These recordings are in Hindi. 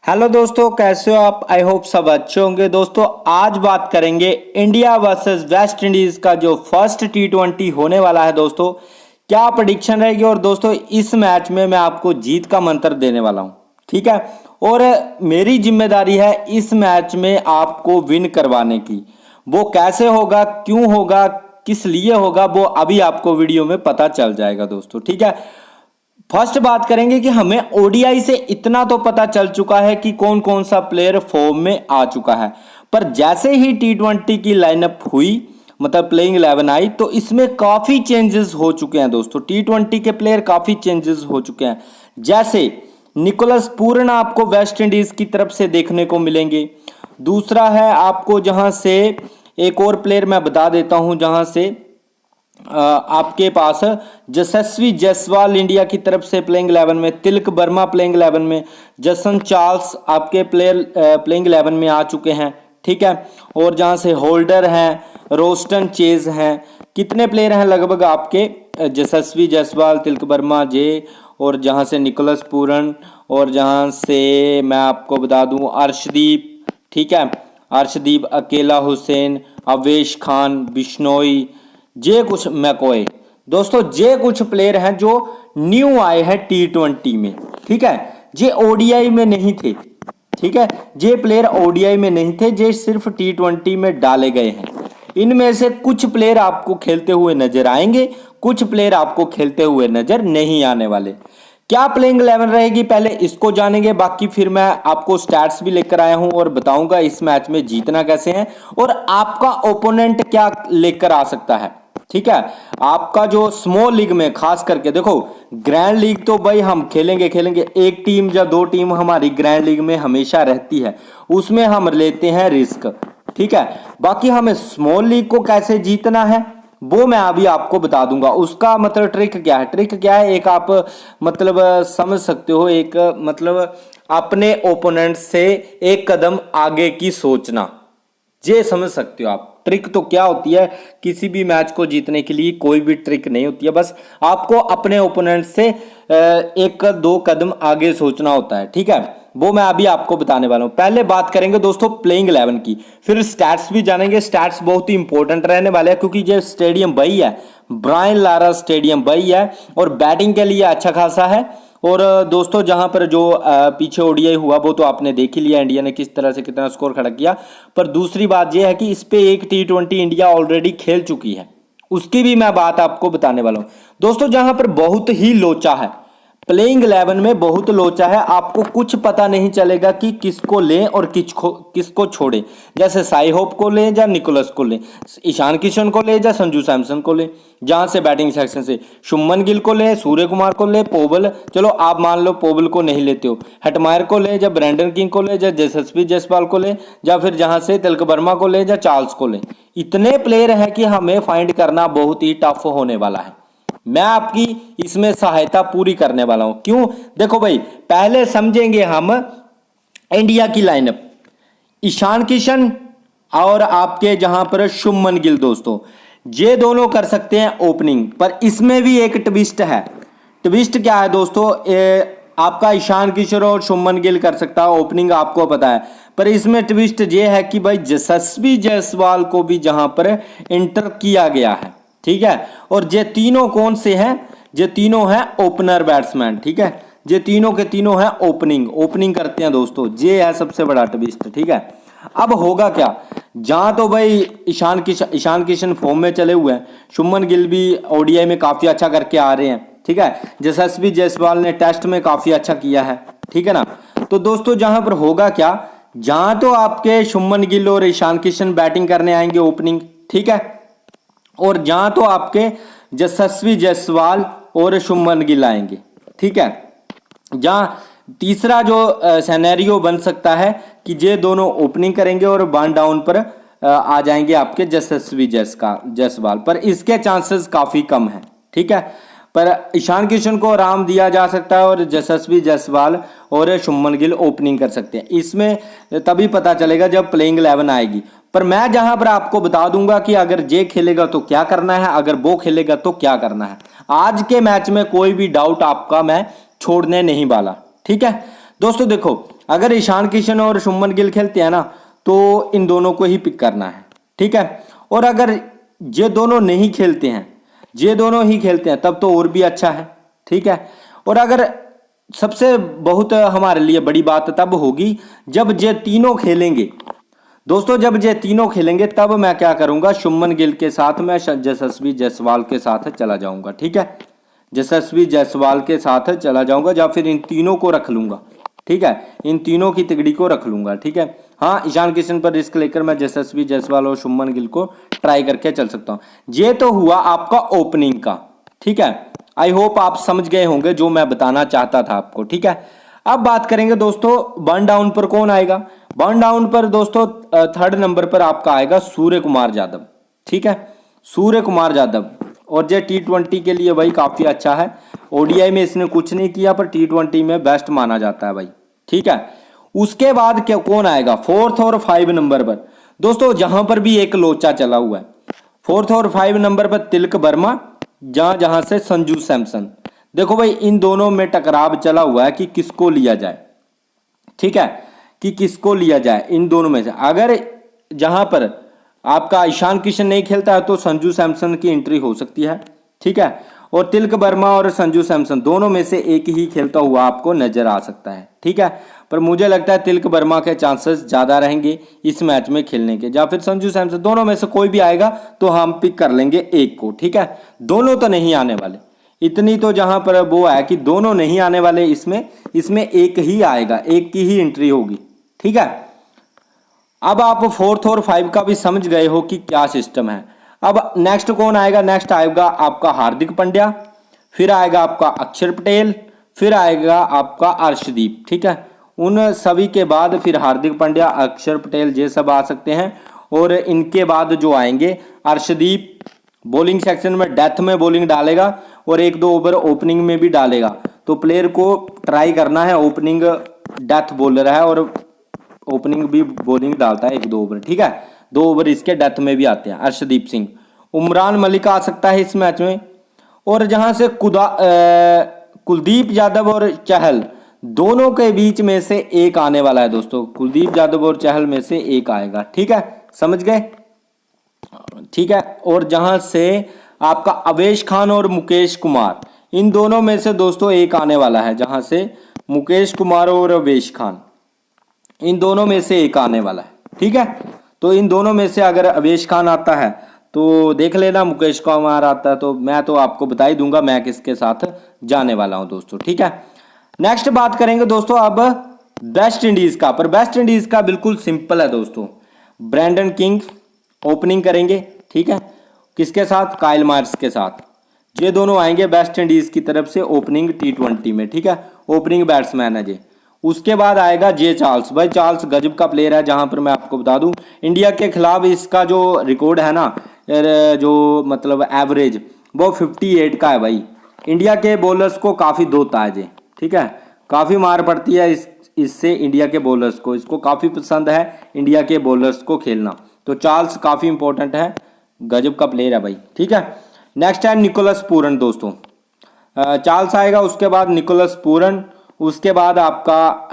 हेलो दोस्तों, कैसे हो आप? आई होप सब अच्छे होंगे। दोस्तों आज बात करेंगे इंडिया वर्सेस वेस्ट इंडीज का जो फर्स्ट T20 होने वाला है। दोस्तों क्या प्रेडिक्शन रहेगी, और दोस्तों इस मैच में मैं आपको जीत का मंत्र देने वाला हूं, ठीक है। और मेरी जिम्मेदारी है इस मैच में आपको विन करवाने की। वो कैसे होगा, क्यों होगा, किस लिए होगा, वो अभी आपको वीडियो में पता चल जाएगा दोस्तों, ठीक है। फर्स्ट बात करेंगे कि हमें ओडीआई से इतना तो पता चल चुका है कि कौन कौन सा प्लेयर फॉर्म में आ चुका है, पर जैसे ही T20 की लाइनअप हुई, मतलब प्लेइंग 11 आई, तो इसमें काफी चेंजेस हो चुके हैं दोस्तों। T20 के प्लेयर काफी चेंजेस हो चुके हैं। जैसे निकोलस पूरन आपको वेस्ट इंडीज की तरफ से देखने को मिलेंगे। दूसरा है आपको जहां से एक और प्लेयर मैं बता देता हूं, जहां से आपके पास यशस्वी जायसवाल इंडिया की तरफ से प्लेइंग 11 में, तिलक वर्मा प्लेइंग 11 में, जसन चार्ल्स आपके प्लेयर प्लेइंग 11 में आ चुके हैं, ठीक है। और जहां से होल्डर हैं, रोस्टन चेज हैं, कितने प्लेयर हैं लगभग आपके, यशस्वी जायसवाल, तिलक वर्मा जे, और जहां से निकोलस पूरन, और जहां से मैं आपको बता दूं अर्शदीप, ठीक है, अर्शदीप, अकेला हुसैन, अवेश खान, बिश्नोई, जे कुछ मैकोए। दोस्तों जे कुछ प्लेयर हैं जो न्यू आए हैं T20 में, ठीक है। जे ओडीआई में नहीं थे, ठीक है। जे प्लेयर ओडीआई में नहीं थे, जे सिर्फ T20 में डाले गए हैं। इनमें से कुछ प्लेयर आपको खेलते हुए नजर आएंगे, कुछ प्लेयर आपको खेलते हुए नजर नहीं आने वाले। क्या प्लेइंग 11 रहेगी पहले इसको जानेंगे, बाकी फिर मैं आपको स्टैट्स भी लेकर आया हूं और बताऊंगा इस मैच में जीतना कैसे है और आपका ओपोनेंट क्या लेकर आ सकता है, ठीक है। आपका जो स्मॉल लीग में खास करके देखो, ग्रैंड लीग तो भाई हम खेलेंगे खेलेंगे, एक टीम या दो टीम हमारी ग्रैंड लीग में हमेशा रहती है, उसमें हम लेते हैं रिस्क, ठीक है। बाकी हमें स्मॉल लीग को कैसे जीतना है वो मैं अभी आपको बता दूंगा। उसका मतलब ट्रिक क्या है, ट्रिक क्या है, एक आप मतलब समझ सकते हो, एक मतलब अपने ओपोनेंट से एक कदम आगे की सोचना, ये समझ सकते हो आप। ट्रिक तो क्या होती है, किसी भी मैच को जीतने के लिए कोई भी ट्रिक नहीं होती है, बस आपको अपने ओपोनेंट से एक दो कदम आगे सोचना होता है, ठीक है। वो मैं अभी आपको बताने वाला हूं। पहले बात करेंगे दोस्तों प्लेइंग 11 की, फिर स्टैट्स भी जानेंगे। स्टैट्स बहुत ही इंपॉर्टेंट रहने वाले हैं, क्योंकि ये स्टेडियम वही है, ब्रायन लारा स्टेडियम वही है, और बैटिंग के लिए अच्छा खासा है। और दोस्तों जहां पर जो पीछे ओडीआई हुआ वो तो आपने देख ही लिया, इंडिया ने किस तरह से कितना स्कोर खड़ा किया। पर दूसरी बात यह है कि इस पे एक T20 इंडिया ऑलरेडी खेल चुकी है, उसकी भी मैं बात आपको बताने वाला हूं। दोस्तों जहां पर बहुत ही लोचा है, प्लेइंग 11 में बहुत लोचा है, आपको कुछ पता नहीं चलेगा कि किसको लें और किसको छोड़ें। जैसे साई होप को लें या निकोलस को लें, ईशान किशन को लें या संजू सैमसन को लें, जहां से बैटिंग सेक्शन से शुभमन गिल को लें, सूर्य कुमार को लें, पोबल, चलो आप मान लो पोबल को नहीं लेते हो, हेटमायर को लें या ब्रेंडन किंग को लें या यशस्वी जायसवाल को लें, या फिर जहां से तिलक वर्मा को लें या चार्ल्स को लें। इतने प्लेयर हैं कि हमें फाइंड करना बहुत ही टफ होने वाला है। मैं आपकी इसमें सहायता पूरी करने वाला हूं। क्यों? देखो भाई, पहले समझेंगे हम इंडिया की लाइनअप। ईशान किशन और आपके जहां पर शुभमन गिल, दोस्तों ये दोनों कर सकते हैं ओपनिंग, पर इसमें भी एक ट्विस्ट है। ट्विस्ट क्या है दोस्तों, आपका ईशान किशन और शुभमन गिल कर सकता है ओपनिंग, आपको पता है, पर इसमें ट्विस्ट ये है कि भाई यशस्वी जायसवाल को भी जहां पर इंटर किया गया है, ठीक है। और ये तीनों कौन से हैं? ये तीनों हैं ओपनर बैट्समैन, ठीक है। ये तीनों के तीनों हैं ओपनिंग करते हैं दोस्तों, ये है सबसे बड़ा ट्विस्ट, ठीक है। अब होगा क्या, जहां तो भाई ईशान किशन फॉर्म में चले हुए हैं, शुभमन गिल भी ओडीआई में काफी अच्छा करके आ रहे हैं, ठीक है। यशस्वी जायसवाल ने टेस्ट में काफी अच्छा किया है, ठीक है ना। तो दोस्तों जहां पर होगा क्या, जहां तो आपके शुभमन गिल और ईशान किशन बैटिंग करने आएंगे ओपनिंग, ठीक है, और जहां तो आपके यशस्वी जायसवाल और शुभमन गिल आएंगे, ठीक है। जहां तीसरा जो सिनेरियो बन सकता है कि ये दोनों ओपनिंग करेंगे और वन डाउन पर आ जाएंगे आपके यशस्वी जायसवाल, पर इसके चांसेस काफी कम है, ठीक है। पर ईशान किशन को आराम दिया जा सकता है और यशस्वी जायसवाल और शुभमन गिल ओपनिंग कर सकते हैं। इसमें तभी पता चलेगा जब प्लेइंग 11 आएगी। पर मैं जहां पर आपको बता दूंगा कि अगर जे खेलेगा तो क्या करना है, अगर वो खेलेगा तो क्या करना है। आज के मैच में कोई भी डाउट आपका मैं छोड़ने नहीं वाला, ठीक है। दोस्तों देखो, अगर ईशान किशन और शुभमन गिल खेलते हैं ना तो इन दोनों को ही पिक करना है, ठीक है। और अगर ये दोनों नहीं खेलते हैं, ये दोनों ही खेलते हैं, तब तो और भी अच्छा है, ठीक है। और अगर सबसे बहुत हमारे लिए बड़ी बात तब होगी जब ये तीनों खेलेंगे दोस्तों, जब ये तीनों खेलेंगे तब मैं क्या करूंगा, शुभमन गिल के साथ मैं यशस्वी जायसवाल के साथ चला जाऊंगा, ठीक है। यशस्वी जायसवाल के साथ चला जाऊंगा या फिर इन तीनों को रख लूंगा, ठीक है, इन तीनों की तिगड़ी को रख लूंगा, ठीक है। हाँ, ईशान किशन पर रिस्क लेकर मैं यशस्वी जायसवाल और शुभमन गिल को ट्राई करके चल सकता हूँ। ये तो हुआ आपका ओपनिंग का, ठीक है। आई होप आप समझ गए होंगे जो मैं बताना चाहता था आपको, ठीक है। अब बात करेंगे दोस्तों वन डाउन पर कौन आएगा। वन डाउन पर दोस्तों थर्ड नंबर पर आपका आएगा सूर्य कुमार यादव, ठीक है, सूर्य कुमार यादव। और ये T20 के लिए भाई काफी अच्छा है। ओडीआई में इसने कुछ नहीं किया पर T20 में बेस्ट माना जाता है भाई, ठीक है। उसके बाद क्या कौन आएगा फोर्थ और 5 नंबर पर दोस्तों, जहां पर भी एक लोचा चला हुआ है। फोर्थ और 5 नंबर पर तिलक वर्मा, जहां से संजू सैमसन। देखो भाई इन दोनों में टकराव चला हुआ है कि किसको लिया जाए, ठीक है, कि किसको लिया जाए इन दोनों में से। अगर जहां पर आपका ईशान किशन नहीं खेलता है तो संजू सैमसन की एंट्री हो सकती है, ठीक है। और तिलक वर्मा और संजू सैमसन दोनों में से एक ही खेलता हुआ आपको नजर आ सकता है, ठीक है। पर मुझे लगता है तिलक वर्मा के चांसेस ज्यादा रहेंगे इस मैच में खेलने के, या फिर संजू सैमसन, दोनों में से कोई भी आएगा तो हम पिक कर लेंगे एक को, ठीक है। दोनों तो नहीं आने वाले, इतनी तो जहां पर वो है कि दोनों नहीं आने वाले, इसमें एक ही आएगा, एक की ही एंट्री होगी, ठीक है। अब आप फोर्थ और 5 का भी समझ गए हो कि क्या सिस्टम है। अब नेक्स्ट कौन आएगा, नेक्स्ट आएगा आपका हार्दिक पांड्या, फिर आएगा आपका अक्षर पटेल, फिर आएगा आपका अर्शदीप, ठीक है। उन सभी के बाद फिर हार्दिक पांड्या, अक्षर पटेल ये सब आ सकते हैं। और इनके बाद जो आएंगे अर्शदीप बॉलिंग सेक्शन में डेथ में बॉलिंग डालेगा और 1-2 ओवर ओपनिंग में भी डालेगा। तो प्लेयर को ट्राई करना है, ओपनिंग डेथ बॉलर है और ओपनिंग भी बॉलिंग डालता है 1-2 ओवर, ठीक है। 2 ओवर इसके डेथ में भी आते हैं। अर्शदीप सिंह, उमरान मलिक आ सकता है इस मैच में। और जहां से कुलदीप यादव और चहल दोनों के बीच में से एक आने वाला है दोस्तों, कुलदीप यादव और चहल में से एक आएगा, ठीक है, समझ गए, ठीक है। और जहां से आपका अवेश खान और मुकेश कुमार, इन दोनों में से दोस्तों एक आने वाला है, जहां से मुकेश कुमार और अवेश खान, इन दोनों में से एक आने वाला है, ठीक है। तो इन दोनों में से अगर अवेश खान आता है तो देख लेना, मुकेश कुमार आता है तो मैं तो आपको बता ही दूंगा मैं किसके साथ जाने वाला हूं दोस्तों, ठीक है। नेक्स्ट बात करेंगे दोस्तों अब वेस्ट इंडीज का। पर वेस्ट इंडीज का बिल्कुल सिंपल है दोस्तों, ब्रैंडन किंग ओपनिंग करेंगे, ठीक है, किसके साथ, काइल मार्श के साथ। ये दोनों आएंगे वेस्ट इंडीज की तरफ से ओपनिंग T20 में, ठीक है, ओपनिंग बैट्समैन है ये। उसके बाद आएगा जे चार्ल्स, भाई चार्ल्स गजब का प्लेयर है। जहां पर मैं आपको बता दूं इंडिया के खिलाफ इसका जो रिकॉर्ड है ना, जो मतलब एवरेज वो 58 का है भाई। इंडिया के बॉलर्स को काफी धोता है ये, ठीक है, काफी मार पड़ती है इससे इंडिया के बॉलर्स को, इसको काफी पसंद है इंडिया के बॉलर्स को खेलना। तो चार्ल्स काफी इंपॉर्टेंट है, गजब का प्लेयर है भाई, ठीक है। नेक्स्ट है निकोलस पूरन दोस्तों, चार्ल्स आएगा, उसके बाद निकोलस पूरन, उसके बाद आपका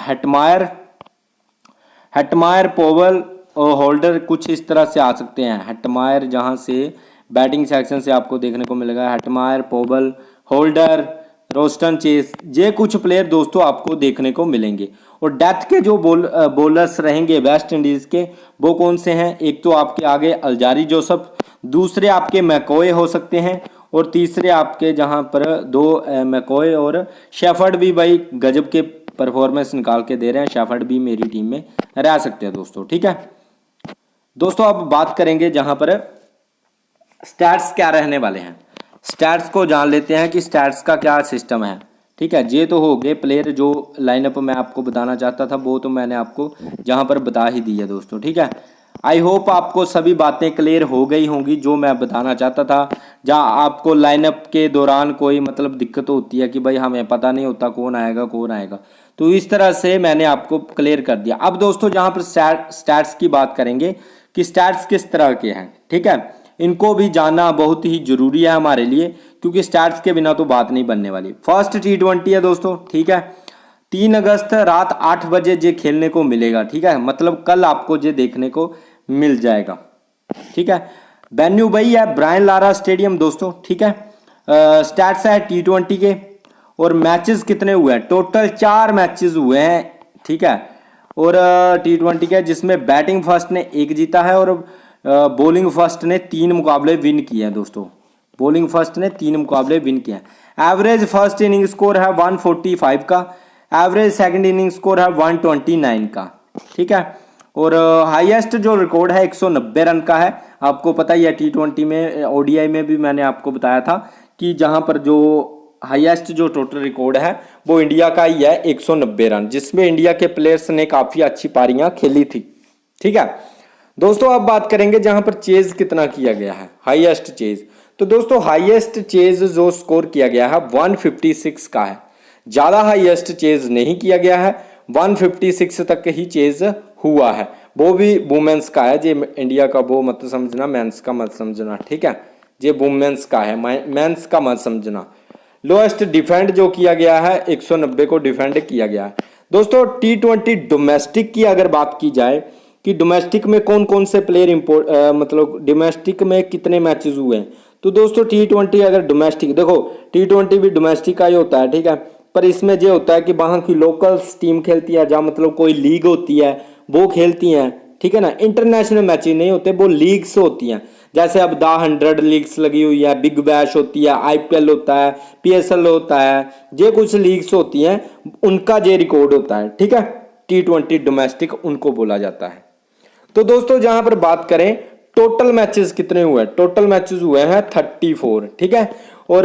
हेटमायर पोवल और होल्डर कुछ इस तरह से आ सकते हैं। हेटमायर जहां से बैटिंग सेक्शन से आपको देखने को मिलेगा, Hetmyer, Powell, holder, Roston Chase, ये कुछ प्लेयर दोस्तों आपको देखने को मिलेंगे। और डेथ के जो बॉलर्स रहेंगे वेस्ट इंडीज के वो कौन से हैं, एक तो आपके आगे अल्जारी जोसफ, दूसरे आपके मैकॉय हो सकते हैं, और तीसरे आपके जहां पर 2 मैकॉय और शेफर्ड भी भाई गजब के परफॉर्मेंस निकाल के दे रहे हैं। शेफर्ड भी मेरी टीम में रह सकते हैं दोस्तों, ठीक है। दोस्तों अब बात करेंगे जहां पर स्टैट्स क्या रहने वाले हैं, स्टैट्स को जान लेते हैं कि स्टैट्स का क्या सिस्टम है, ठीक है। ये तो हो गए प्लेयर, जो लाइनअप मैं आपको बताना चाहता था वो तो मैंने आपको जहां पर बता ही दी है दोस्तों, ठीक है। आई होप आपको सभी बातें क्लियर हो गई होंगी जो मैं बताना चाहता था। जहाँ आपको लाइनअप के दौरान कोई मतलब दिक्कत होती है कि भाई हमें पता नहीं होता कौन आएगा, तो इस तरह से मैंने आपको क्लियर कर दिया। अब दोस्तों जहाँ पर स्टैट्स की बात करेंगे कि स्टैट्स किस तरह के हैं, ठीक है, इनको भी जानना बहुत ही जरूरी है हमारे लिए, क्योंकि स्टैट्स के बिना तो बात नहीं बनने वाली। फर्स्ट T20 है दोस्तों, ठीक है, 3 अगस्त रात 8 बजे जे खेलने को मिलेगा। ठीक है, मतलब कल आपको जे देखने को मिल जाएगा। ठीक है, वेन्यू वही है ब्रायन लारा स्टेडियम दोस्तों। ठीक है, स्टैट्स है T20 के, और मैचेस कितने हुए हैं, टोटल 4 मैचेस हुए हैं। ठीक है, और T20 के जिसमें बैटिंग फर्स्ट ने 1 जीता है और बॉलिंग फर्स्ट ने 3 मुकाबले विन किए हैं दोस्तों। बॉलिंग फर्स्ट ने 3 मुकाबले विन किए हैं। एवरेज फर्स्ट इनिंग स्कोर है 145 का, एवरेज सेकंड इनिंग स्कोर है 129 का। ठीक है, और हाईएस्ट जो रिकॉर्ड है 190 रन का है। आपको पता ही है T20 में, ODI में भी मैंने आपको बताया था कि जहां पर जो हाईएस्ट जो टोटल रिकॉर्ड है वो इंडिया का ही है 190 रन, जिसमें इंडिया के प्लेयर्स ने काफी अच्छी पारियां खेली थी। ठीक है दोस्तों, अब बात करेंगे जहां पर चेज कितना किया गया है, हाईएस्ट चेज। तो दोस्तों हाईएस्ट चेज जो स्कोर किया गया है 156 का है, ज्यादा हाईएस्ट चेज नहीं किया गया है, 156 तक ही चेज हुआ है, वो भी वुमेन्स का है। जे इंडिया का वो मत समझना, मेंस का मत समझना। ठीक है, जे वुमेन्स का है, मेंस का मत समझना। लोएस्ट डिफेंड जो किया गया है 190 को डिफेंड किया गया है। दोस्तों T20 डोमेस्टिक की अगर बात की जाए कि डोमेस्टिक में कौन कौन से प्लेयर मतलब डोमेस्टिक में कितने मैचेस हुए हैं, तो दोस्तों T20 अगर डोमेस्टिक देखो, T20 भी डोमेस्टिक का ही होता है। ठीक है, पर इसमें ये होता है कि वहां की लोकल्स टीम खेलती है, जहाँ मतलब कोई लीग होती है वो खेलती हैं। ठीक है ना, इंटरनेशनल मैचेस नहीं होते, वो लीग्स होती हैं। जैसे अब द 100 लीग्स लगी हुई है, बिग बैश होती है, IPL होता है, PSL होता है, ये कुछ लीग्स होती हैं, उनका ये रिकॉर्ड होता है। ठीक है, T20 डोमेस्टिक उनको बोला जाता है। तो दोस्तों जहां पर बात करें टोटल मैचेस कितने हुए हैं, टोटल मैचेस हुए हैं 34। ठीक है, और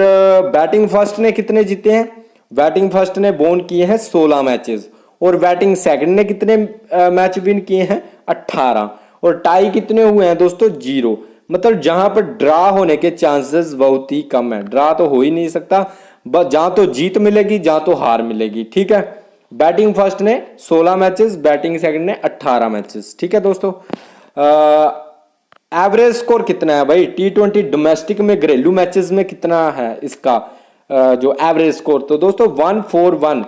बैटिंग फर्स्ट ने कितने जीते हैं, बैटिंग फर्स्ट ने बोन किए हैं 16 मैचेस, और बैटिंग सेकंड ने कितने मैच विन किए हैं 18, और टाई कितने हुए हैं दोस्तों 0। मतलब जहां पर ड्रा होने के चांसेस बहुत ही कम है, ड्रा तो हो ही नहीं सकता, बस जहां तो जीत मिलेगी जहां तो हार मिलेगी। ठीक है, बैटिंग फर्स्ट ने 16 मैचेस, बैटिंग सेकंड ने 18 मैचेस। ठीक है दोस्तों, एवरेज स्कोर कितना है भाई T20 डोमेस्टिक में, घरेलू मैचेस में कितना है इसका जो एवरेज स्कोर, तो दोस्तों 141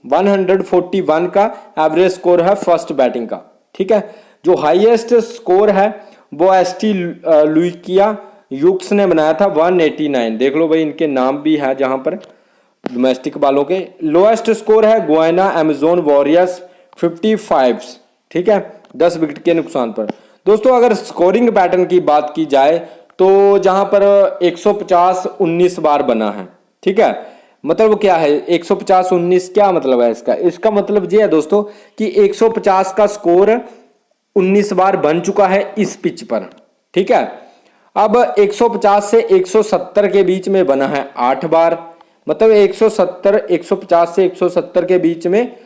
141 का एवरेज स्कोर है फर्स्ट बैटिंग का। ठीक है, जो हाईएस्ट स्कोर है वो ST लुइकिया यूक्स ने बनाया था 189। देख लो भाई, इनके नाम भी है जहां पर डोमेस्टिक वालों के। लोएस्ट स्कोर है गुयाना अमेजोन वॉरियर्स 55। ठीक है, 10 विकेट के नुकसान पर। दोस्तों अगर स्कोरिंग पैटर्न की बात की जाए तो जहां पर 150 19 बार बना है। ठीक है, मतलब क्या है 150 19, क्या मतलब है इसका, इसका मतलब ये है दोस्तों कि 150 का स्कोर 19 बार बन चुका है इस पिच पर। ठीक है, अब 150 से 170 के बीच में बना है 8 बार, मतलब 150 से 170 के बीच में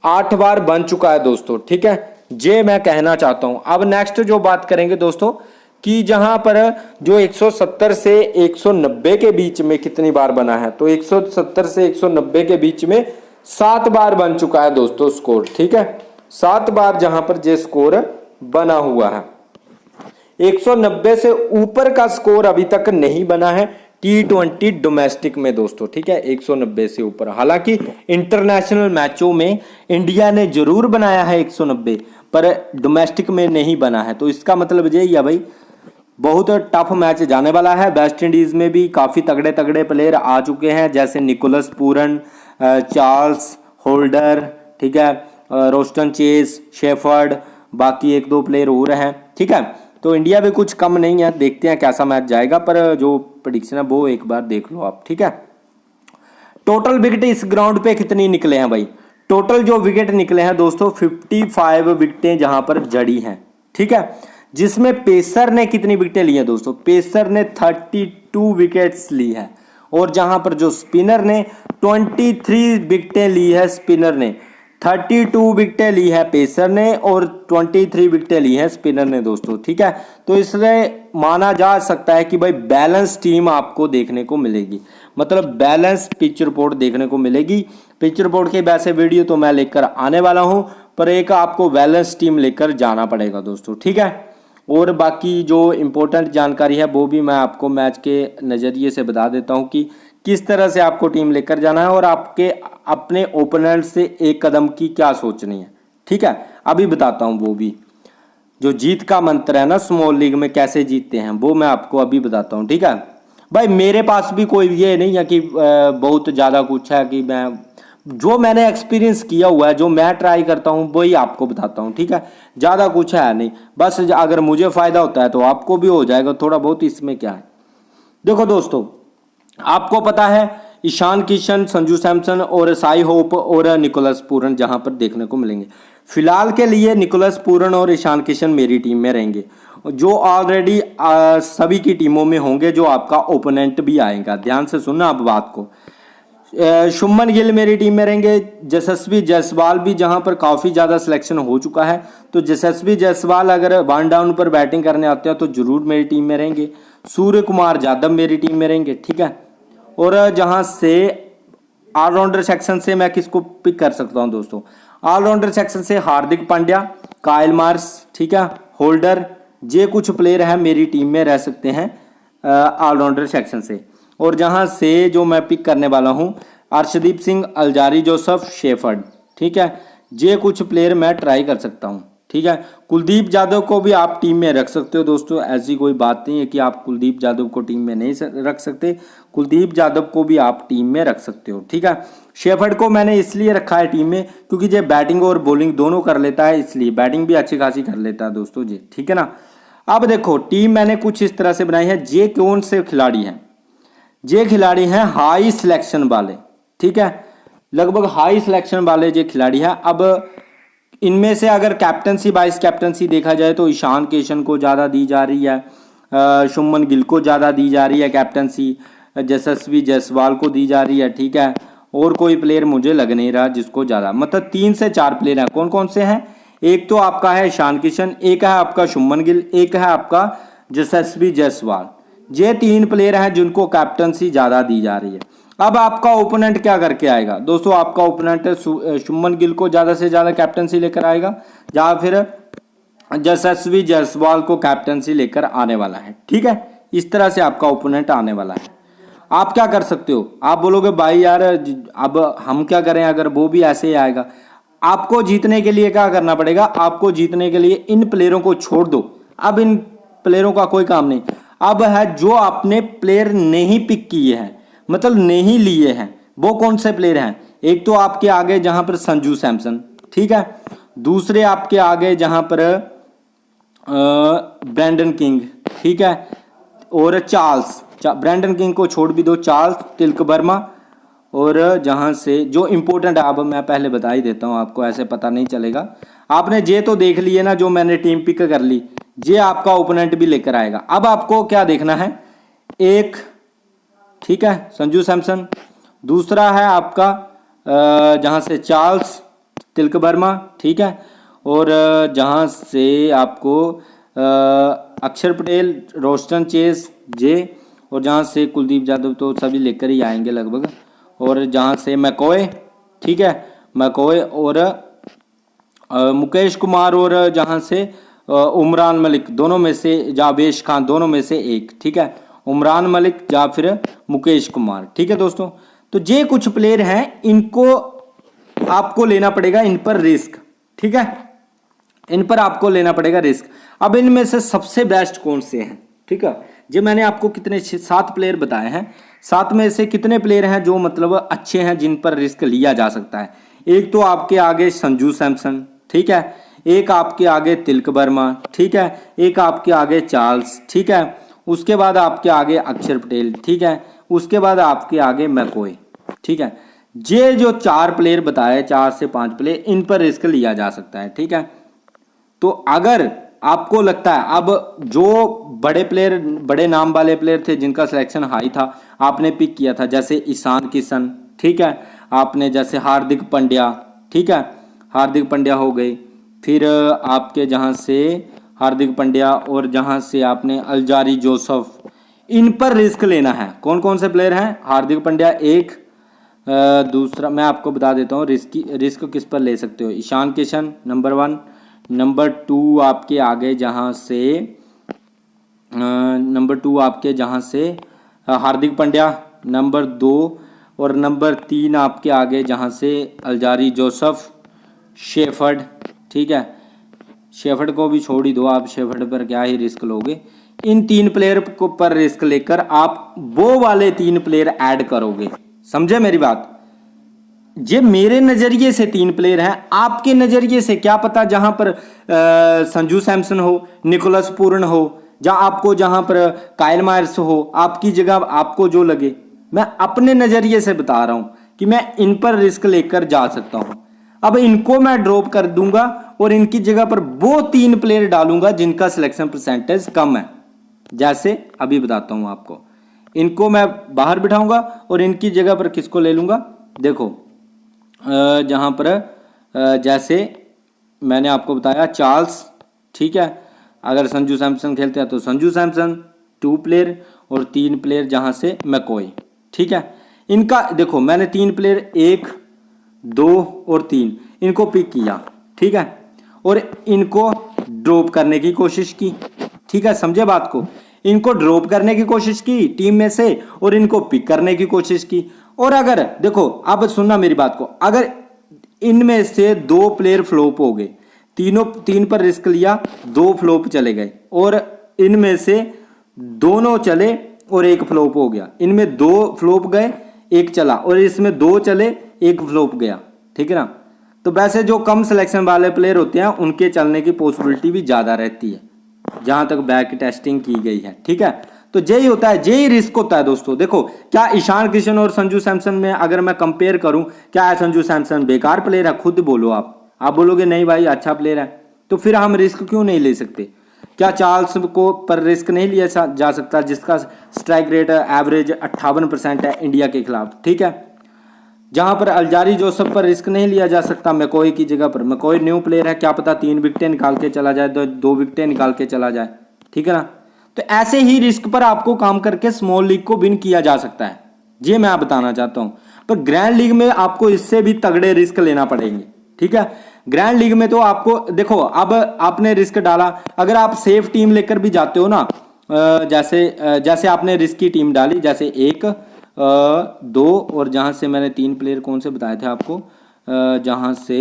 8 बार बन चुका है दोस्तों। ठीक है, ये मैं कहना चाहता हूं। अब नेक्स्ट जो बात करेंगे दोस्तों कि जहां पर जो 170 से 190 के बीच में कितनी बार बना है, तो 170 से 190 के बीच में 7 बार बन चुका है दोस्तों स्कोर। ठीक है, 7 बार जहां पर ये स्कोर बना हुआ है। 190 से ऊपर का स्कोर अभी तक नहीं बना है T20 डोमेस्टिक में दोस्तों। ठीक है, 190 से ऊपर, हालांकि इंटरनेशनल मैचों में इंडिया ने जरूर बनाया है 190, पर डोमेस्टिक में नहीं बना है। तो इसका मतलब यही है भाई, बहुत टफ मैच जाने वाला है। वेस्ट इंडीज में भी काफी तगड़े तगड़े प्लेयर आ चुके हैं, जैसे निकोलस पूरन, चार्ल्स होल्डर, ठीक है, रोस्टन चेस, शेफर्ड, बाकी 1-2 प्लेयर और हैं। ठीक है, तो इंडिया भी कुछ कम नहीं है, देखते हैं कैसा मैच जाएगा, पर जो प्रेडिक्शन है वो एक बार देख लो आप। ठीक है, टोटल विकेट इस ग्राउंड पे कितनी निकले हैं भाई, टोटल जो विकेट निकले हैं दोस्तों 55 विकेटें जहां पर जड़ी हैं। ठीक है, जिसमें पेसर ने कितनी विकेटें ली हैं दोस्तों, पेसर ने 32 विकेट्स ली है, और जहां पर जो स्पिनर ने 23 विकेटें ली है, स्पिनर ने 32 विकेटें ली है पेसर ने, और 23 विकेटें ली है स्पिनर ने दोस्तों। ठीक है, तो इसलिए माना जा सकता है कि भाई बैलेंस टीम आपको देखने को मिलेगी, मतलब बैलेंस पिच रिपोर्ट देखने को मिलेगी। पिच रिपोर्ट के वैसे वीडियो तो मैं लेकर आने वाला हूं, पर एक आपको बैलेंस टीम लेकर जाना पड़ेगा दोस्तों। ठीक है, और बाकी जो इम्पोर्टेंट जानकारी है वो भी मैं आपको मैच के नज़रिए से बता देता हूं कि किस तरह से आपको टीम लेकर जाना है और आपके अपने ओपोनेंट से एक कदम की क्या सोचनी है। ठीक है, अभी बताता हूं वो भी, जो जीत का मंत्र है ना स्मॉल लीग में कैसे जीतते हैं वो मैं आपको अभी बताता हूं। ठीक है भाई, मेरे पास भी कोई ये नहीं है कि बहुत ज़्यादा कुछ है, कि मैं जो मैंने एक्सपीरियंस किया हुआ है, जो मैं ट्राई करता हूँ वही आपको बताता हूँ। ठीक है, ज़्यादा कुछ है नहीं, बस अगर मुझे फ़ायदा होता है तो आपको भी हो जाएगा थोड़ा बहुत, इसमें क्या है। देखो दोस्तों, आपको पता है ईशान किशन, संजू सैमसन और साई होप और निकोलस पूरन जहां पर देखने को मिलेंगे। फिलहाल के लिए निकोलस पूरन और ईशान किशन मेरी टीम में रहेंगे, जो ऑलरेडी सभी की टीमों में होंगे, जो आपका ओपोनेंट भी आएगा। ध्यान से सुनना अब बात को। शुभमन गिल मेरी टीम में रहेंगे। यशस्वी जायसवाल भी जहां पर काफ़ी ज़्यादा सिलेक्शन हो चुका है, तो यशस्वी जायसवाल अगर 1 डाउन पर बैटिंग करने आते हैं तो जरूर मेरी टीम में रहेंगे। सूर्य कुमार यादव मेरी टीम में रहेंगे। ठीक है, और जहां से ऑलराउंडर सेक्शन से मैं किसको पिक कर सकता हूं दोस्तों, ऑलराउंडर सेक्शन से हार्दिक पांड्या, काइल मार्श, ठीक है, होल्डर, ये कुछ प्लेयर हैं मेरी टीम में रह सकते हैं ऑलराउंडर सेक्शन से। और जहां से जो मैं पिक करने वाला हूं, Arshdeep Singh, Alzarri Joseph, shepherd. ठीक है, ये कुछ प्लेयर मैं ट्राई कर सकता हूं। ठीक है, कुलदीप यादव को भी आप टीम में रख सकते हो दोस्तों, ऐसी कोई बात नहीं है कि आप कुलदीप यादव को टीम में नहीं रख सकते, कुलदीप यादव को भी आप टीम में रख सकते हो। ठीक है, शेफर्ड को मैंने इसलिए रखा है टीम में क्योंकि ये बैटिंग और बॉलिंग दोनों कर लेता है, इसलिए बैटिंग भी अच्छी खासी कर लेता है दोस्तों जी। ठीक है ना, अब देखो टीम मैंने कुछ इस तरह से बनाई है। ये कौन से खिलाड़ी हैं, ये खिलाड़ी हैं हाई सिलेक्शन वाले। ठीक है, लगभग हाई सिलेक्शन वाले ये खिलाड़ी हैं। अब इनमें से अगर कैप्टनसी वाइस कैप्टनसी देखा जाए तो ईशान किशन को ज़्यादा दी जा रही है, शुभमन गिल को ज़्यादा दी जा रही है कैप्टनसी, यशस्वी जायसवाल को दी जा रही है। ठीक है, और कोई प्लेयर मुझे लग नहीं रहा जिसको ज़्यादा, मतलब 3 से 4 प्लेयर हैं। कौन कौन से हैं, एक तो आपका है ईशान किशन, एक है आपका शुभमन गिल, एक है आपका यशस्वी जायसवाल। ये 3 प्लेयर हैं जिनको कैप्टनसी ज़्यादा दी जा रही है। अब आपका ओपोनेंट क्या करके आएगा दोस्तों, आपका ओपोनेंट शुभमन गिल को ज़्यादा से ज़्यादा कैप्टनसी लेकर आएगा या फिर यशस्वी जायसवाल को कैप्टनसी लेकर आने वाला है। ठीक है, इस तरह से आपका ओपोनेंट आने वाला है। आप क्या कर सकते हो, आप बोलोगे भाई यार अब हम क्या करें अगर वो भी ऐसे ही आएगा। आपको जीतने के लिए क्या करना पड़ेगा, आपको जीतने के लिए इन प्लेयरों को छोड़ दो, अब इन प्लेयरों का कोई काम नहीं। अब है जो आपने प्लेयर नहीं पिक किए हैं, मतलब नहीं लिए हैं, वो कौन से प्लेयर हैं। एक तो आपके आगे जहां पर संजू सैमसन, ठीक है, दूसरे आपके आगे जहां पर ब्रैंडन किंग, ठीक है, और चार्ल्स, ब्रैंडन किंग को छोड़ भी दो, चार्ल्स, तिलक वर्मा, और जहां से जो इंपॉर्टेंट है, अब मैं पहले बता ही देता हूं आपको, ऐसे पता नहीं चलेगा। आपने ये तो देख लिए ना, जो मैंने टीम पिक कर ली, ये आपका ओपोनेंट भी लेकर आएगा। अब आपको क्या देखना है, एक, ठीक है, संजू सैमसन, दूसरा है आपका जहां से चार्ल्स, तिलक वर्मा, ठीक है, और जहां से आपको अक्षर पटेल, रोस्टन चेस, जे, और जहां से कुलदीप यादव तो सभी लेकर ही आएंगे लगभग, और जहां से मैकॉय, ठीक है, मैकॉय, और मुकेश कुमार, और जहां से उमरान मलिक, दोनों में से, जावेश खान, दोनों में से एक, ठीक है, उमरान मलिक या फिर मुकेश कुमार। ठीक है दोस्तों, तो ये कुछ प्लेयर हैं, इनको आपको लेना पड़ेगा, इन पर रिस्क। ठीक है, इन पर आपको लेना पड़ेगा रिस्क। अब इनमें से सबसे बेस्ट कौन से हैं, ठीक है, जो मैंने आपको कितने 7 प्लेयर बताए हैं, 7 में से कितने प्लेयर हैं जो मतलब अच्छे हैं, जिन पर रिस्क लिया जा सकता है। एक तो आपके आगे संजू सैमसन, ठीक है, एक आपके आगे तिलक वर्मा, ठीक है, एक आपके आगे चार्ल्स, ठीक है, उसके बाद आपके आगे अक्षर पटेल, ठीक है, उसके बाद आपके आगे मैकॉय। ठीक है, ये जो 4 प्लेयर बताए, 4 से 5 प्लेयर, इन पर रिस्क लिया जा सकता है। ठीक है, तो अगर आपको लगता है, अब जो बड़े प्लेयर, बड़े नाम वाले प्लेयर थे जिनका सिलेक्शन हाई था, आपने पिक किया था, जैसे ईशान किशन, ठीक है, आपने जैसे हार्दिक पांड्या, ठीक है, हार्दिक पांड्या हो गए, फिर आपके जहां से हार्दिक पांड्या, और जहां से आपने अल्जारी जोसफ, इन पर रिस्क लेना है। कौन कौन से प्लेयर हैं, हार्दिक पांड्या एक, दूसरा मैं आपको बता देता हूँ रिस्क किस पर ले सकते हो, ईशान किशन नंबर 1, नंबर 2 आपके आगे जहां से हार्दिक पांड्या, नंबर 2 और नंबर 3 आपके आगे जहाँ से अल्जारी जोसेफ, शेफर्ड, ठीक है, शेफर्ड को भी छोड़ ही दो आप, शेफर्ड पर क्या ही रिस्क लोगे। इन 3 प्लेयर को पर रिस्क लेकर आप वो वाले 3 प्लेयर ऐड करोगे, समझे मेरी बात। ये मेरे नजरिए से 3 प्लेयर हैं, आपके नजरिए से क्या पता जहां पर संजू सैमसन हो, निकोलस पूरन हो, जहां पर काइल मायर्स हो, आपकी जगह आपको जो लगे। मैं अपने नजरिए से बता रहा हूं कि मैं इन पर रिस्क लेकर जा सकता हूं। अब इनको मैं ड्रॉप कर दूंगा और इनकी जगह पर वो 3 प्लेयर डालूंगा जिनका सिलेक्शन परसेंटेज कम है। जैसे अभी बताता हूं आपको, इनको मैं बाहर बिठाऊंगा और इनकी जगह पर किसको ले लूंगा। देखो जहां पर जैसे मैंने आपको बताया चार्ल्स, ठीक है, अगर संजू सैमसन खेलते हैं तो संजू सैमसन 2 प्लेयर और 3 प्लेयर जहां से मैकॉय, ठीक है। इनका देखो मैंने 3 प्लेयर 1, 2 और 3 इनको पिक किया, ठीक है, और इनको ड्रॉप करने की कोशिश की, ठीक है, समझे बात को। इनको ड्रॉप करने की कोशिश की टीम में से और इनको पिक करने की कोशिश की। और अगर देखो अब सुनना मेरी बात को, अगर इनमें से 2 प्लेयर फ्लॉप हो गए, 3 पर रिस्क लिया, 2 फ्लॉप चले गए, और इनमें से दोनों चले और 1 फ्लॉप हो गया, इनमें 2 फ्लॉप गए 1 चला, और इसमें 2 चले 1 फ्लॉप गया, ठीक है ना। तो वैसे जो कम सिलेक्शन वाले प्लेयर होते हैं उनके चलने की पॉसिबिलिटी भी ज्यादा रहती है, जहां तक बैक टेस्टिंग की गई है, ठीक है। तो यही होता है, यही रिस्क होता है दोस्तों। देखो क्या ईशान किशन और संजू सैमसन में अगर मैं कंपेयर करूं, क्या है संजू सैमसन बेकार प्लेयर है? खुद बोलो आप बोलोगे नहीं भाई अच्छा प्लेयर है, तो फिर हम रिस्क क्यों नहीं ले सकते? क्या चार्ल्स को पर रिस्क नहीं लिया जा सकता जिसका स्ट्राइक रेट एवरेज 58% है इंडिया के खिलाफ, ठीक है। जहां पर अल्जारी जोसेफ पर रिस्क नहीं लिया जा सकता मैकॉय की जगह पर। मैकॉय न्यू प्लेयर है, क्या पता 3 विकेटें निकाल के चला जाए, 2 विकेटें निकाल के चला जाए, ठीक है ना। तो ऐसे ही रिस्क पर आपको काम करके स्मॉल लीग को विन किया जा सकता है, ये मैं बताना चाहता हूं। पर ग्रैंड लीग में आपको इससे भी तगड़े रिस्क लेना पड़ेंगे, ठीक है। ग्रैंड लीग में तो आपको देखो, अब आपने रिस्क डाला, अगर आप सेफ टीम लेकर भी जाते हो ना, जैसे आपने रिस्क की टीम डाली, जैसे 1, 2 और जहां से मैंने 3 प्लेयर कौन से बताए थे आपको, जहां से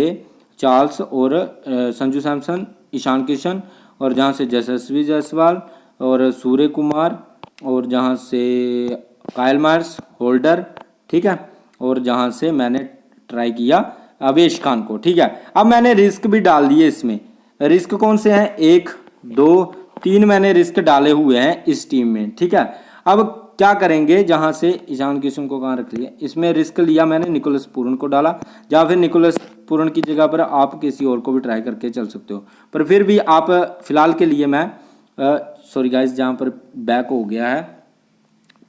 चार्ल्स और संजू सैमसन, ईशान किशन, और जहां से यशस्वी जायसवाल और सूर्य कुमार, और जहां से काइल मायर्स, होल्डर, ठीक है, और जहां से मैंने ट्राई किया अवेश खान को, ठीक है। अब मैंने रिस्क भी डाल दिए इसमें। रिस्क कौन से हैं? 1, 2, 3 मैंने रिस्क डाले हुए हैं इस टीम में, ठीक है। अब क्या करेंगे, जहां से ईशान किशन को कहाँ रख लिया, इसमें रिस्क लिया मैंने, निकोलस पूरन को डाला, या फिर निकोलस पूरन की जगह पर आप किसी और को भी ट्राई करके चल सकते हो। पर फिर भी आप फिलहाल के लिए मैं सॉरी गाइस, जहां पर बैक हो गया है,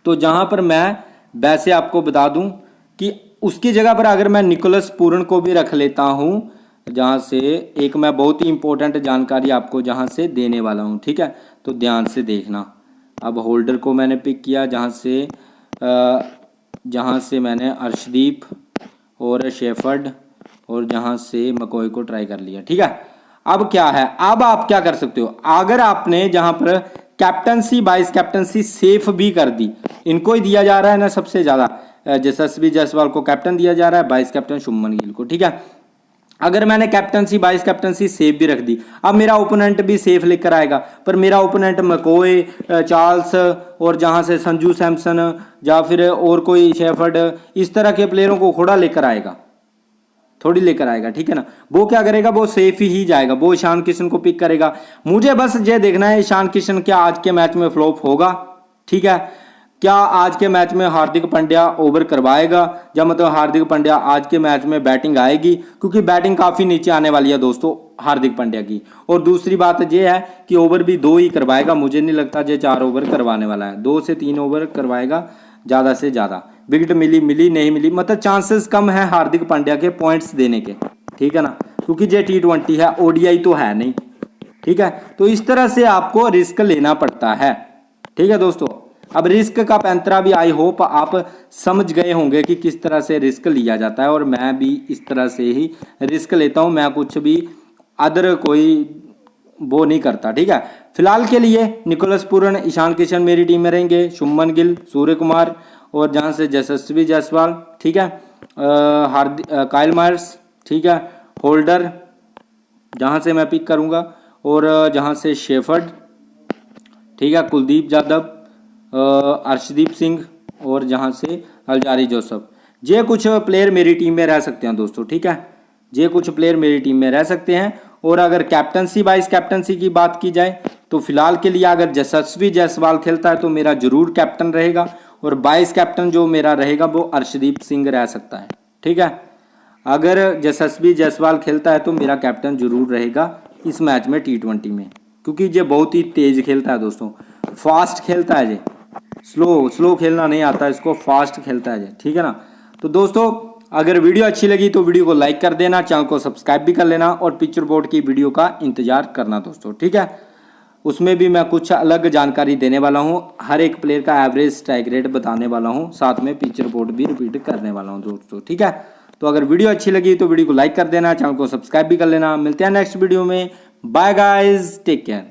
तो जहां पर मैं वैसे आपको बता दूं कि उसकी जगह पर अगर मैं निकोलस पूरन को भी रख लेता हूं, जहां से एक मैं बहुत ही इंपॉर्टेंट जानकारी आपको जहां से देने वाला हूं, ठीक है, तो ध्यान से देखना। अब होल्डर को मैंने पिक किया, जहां से मैंने अर्शदीप और शेफर्ड, और जहां से मैकॉय को ट्राई कर लिया, ठीक है। अब क्या है, अब आप क्या कर सकते हो, अगर आपने जहां पर कैप्टनसी वाइस कैप्टनसी सेफ भी कर दी, इनको ही दिया जा रहा है ना सबसे ज्यादा, यशस्वी जायसवाल को कैप्टन दिया जा रहा है, वाइस कैप्टन शुभमन गिल को, ठीक है। अगर मैंने कैप्टनसी वाइस कैप्टनसी सेफ भी रख दी, अब मेरा ओपोनेंट भी सेफ लेकर आएगा, पर मेरा ओपोनेंट मैकॉय, चार्ल्स और जहां से संजू सैमसन या फिर और कोई शेफर्ड, इस तरह के प्लेयरों को थोड़ा लेकर आएगा, थोड़ी लेकर आएगा, ठीक है ना। वो क्या करेगा, वो सेफ ही जाएगा, वो ईशान किशन को पिक करेगा। मुझे बस ये देखना है ईशान किशन क्या आज के मैच में फ्लॉप होगा, ठीक है। क्या आज के मैच में हार्दिक पांड्या ओवर करवाएगा, या मतलब हार्दिक पांड्या आज के मैच में बैटिंग आएगी, क्योंकि बैटिंग काफी नीचे आने वाली है दोस्तों हार्दिक पांड्या की। और दूसरी बात यह है कि ओवर भी 2 ही करवाएगा, मुझे नहीं लगता ये 4 ओवर करवाने वाला है, 2 से 3 ओवर करवाएगा ज्यादा से ज्यादा। विकेट मिली नहीं मिली, मतलब चांसेस कम है हार्दिक पांड्या के पॉइंट्स देने के, ठीक है ना, क्योंकि ये T20 है, ODI तो है नहीं, ठीक है। तो इस तरह से आपको रिस्क लेना पड़ता है, ठीक है दोस्तों। अब रिस्क का पैंतरा भी आई होप आप समझ गए होंगे कि किस तरह से रिस्क लिया जाता है, और मैं भी इस तरह से ही रिस्क लेता हूं, मैं कुछ भी अदर कोई वो नहीं करता, ठीक है। फिलहाल के लिए निकोलस पूरन, ईशान किशन मेरी टीम में रहेंगे, शुभमन गिल, सूर्य कुमार और जहाँ से यशस्वी जायसवाल, ठीक है, काइल मायर्स, ठीक है, होल्डर जहाँ से मैं पिक करूँगा, और जहाँ से शेफर्ड, ठीक है, कुलदीप यादव, अर्शदीप सिंह, और जहाँ से अल्जारी जोसफ। ये कुछ प्लेयर मेरी टीम में रह सकते हैं दोस्तों, ठीक है, ये कुछ प्लेयर मेरी टीम में रह सकते हैं। और अगर कैप्टनसी वाइस कैप्टनसी की बात की जाए तो फिलहाल के लिए अगर यशस्वी जायसवाल खेलता है तो मेरा जरूर कैप्टन रहेगा, और वाइस कैप्टन जो मेरा रहेगा वो अर्शदीप सिंह रह सकता है, ठीक है। अगर यशस्वी जायसवाल खेलता है तो मेरा कैप्टन जरूर रहेगा इस मैच में T20 में, क्योंकि ये बहुत ही तेज खेलता है दोस्तों, फास्ट खेलता है, ये स्लो खेलना नहीं आता इसको, फास्ट खेलता है ये, ठीक है ना। तो दोस्तों अगर वीडियो अच्छी लगी तो वीडियो को लाइक कर देना, चैनल को सब्सक्राइब भी कर लेना, और पिक्चर बोर्ड की वीडियो का इंतजार करना दोस्तों, ठीक है। उसमें भी मैं कुछ अलग जानकारी देने वाला हूँ, हर एक प्लेयर का एवरेज स्ट्राइक रेट बताने वाला हूँ, साथ में पिक्चर बोर्ड भी रिपीट करने वाला हूँ दोस्तों, ठीक है। तो अगर वीडियो अच्छी लगी तो वीडियो को लाइक कर देना, चैनल को सब्सक्राइब भी कर लेना। मिलते हैं नेक्स्ट वीडियो में, बाय गाइज, टेक केयर।